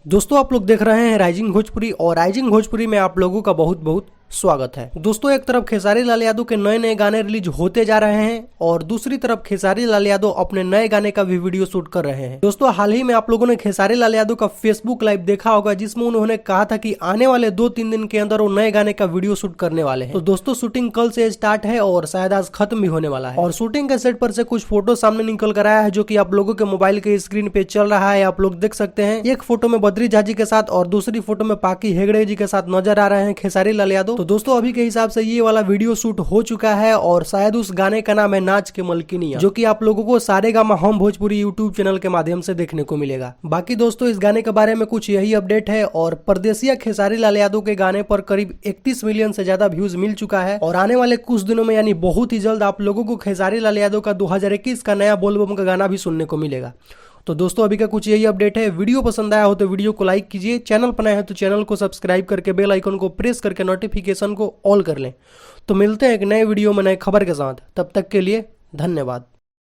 दोस्तों आप लोग देख रहे हैं राइजिंग भोजपुरी और राइजिंग भोजपुरी में आप लोगों का बहुत बहुत स्वागत है। दोस्तों एक तरफ खेसारी लाल यादव के नए नए गाने रिलीज होते जा रहे हैं और दूसरी तरफ खेसारी लाल यादव अपने नए गाने का भी वीडियो शूट कर रहे हैं। दोस्तों हाल ही में आप लोगों ने खेसारी लाल यादव का फेसबुक लाइव देखा होगा जिसमें उन्होंने कहा था कि आने वाले 2-3 दिन के अंदर वो नए गाने का वीडियो शूट करने वाले हैं। तो दोस्तों शूटिंग कल से स्टार्ट है और शायद आज खत्म भी होने वाला है और शूटिंग के सेट पर से कुछ फोटो सामने निकल कर आया है जो की आप लोगों के मोबाइल के स्क्रीन पे चल रहा है। आप लोग देख सकते हैं एक फोटो में बद्री झा जी के साथ और दूसरी फोटो में पाकी हेगड़े जी के साथ नजर आ रहे हैं खेसारी लाल यादव। तो दोस्तों अभी के हिसाब से ये वाला वीडियो शूट हो चुका है और शायद उस गाने का नाम है नाच के मलकिनिया, जो कि आप लोगों को सारेगामा हम भोजपुरी यूट्यूब चैनल के माध्यम से देखने को मिलेगा। बाकी दोस्तों इस गाने के बारे में कुछ यही अपडेट है और परदेसिया खेसारी लाल यादव के गाने पर करीब 31 मिलियन से ज्यादा व्यूज मिल चुका है और आने वाले कुछ दिनों में यानी बहुत ही जल्द आप लोगों को खेसारी लाल यादव का 2021 का नया बोलबम का गाना भी सुनने को मिलेगा। तो दोस्तों अभी का कुछ यही अपडेट है। वीडियो पसंद आया हो तो वीडियो को लाइक कीजिए, चैनल पर नए हैं तो चैनल को सब्सक्राइब करके बेल आइकन को प्रेस करके नोटिफिकेशन को ऑल कर लें। तो मिलते हैं एक नए वीडियो में नए खबर के साथ, तब तक के लिए धन्यवाद।